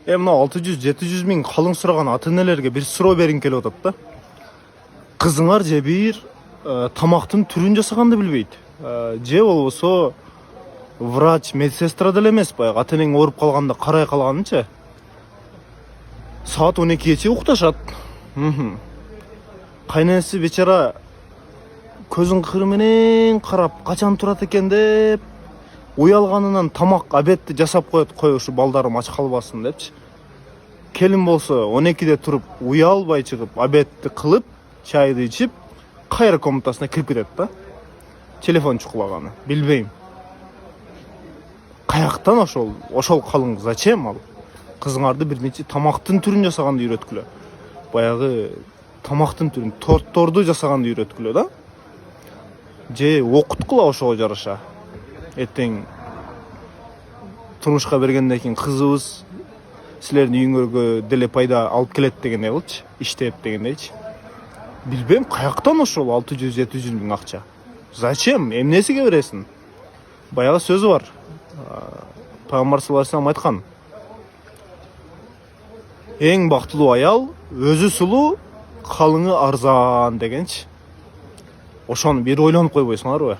Мына 600-700 миң калың сураган ата энелерге бир суроо бергим келип атат да. Кызыңар же бир тамактын түрүн жасаганды билбейт. Же болбосо врач, медсестра деле эмес, баягы ата энең ооруп калганда карай калганынча. Саат 12-че укташат. Кайненеси бечара көзүн кыры менен карап качан турат экен деп уялганынан тамак обедти жасап коет, кой ушу балдарым ач калбасын депчи. Келин болсо 12-де туруп уялбай чыгып обедти кылып, чайды ичип, кайра комнатасына кирип кетет да. Телефон чукулаганы, билбейм. Каяктан ошол калың зачем ал? Кызыңарды биринчи тамактын түрүн жасаганды үйрөткүлө. Баягы тамактын түрүн, тортторду жасаганды үйрөткүлө да. Же окуткула ошого жараша. Эртең турмушка бергенден кийин кызыбыз силердин үйүңөргө деле пайда алып келет дегендей кылчы, иштеп дегендейчи. Билбейм, каяктан ошол 600-700 миң акча? Зачем? Эмнесиге бересиң? Баягы сөзү бар. Пайгамбар саллаллаху алейхи вассалам айткан. Эң бактылуу аял өзү сулуу, калыңы арзан дегенчи. Ошону бир ойлонуп койбойсуңарбы?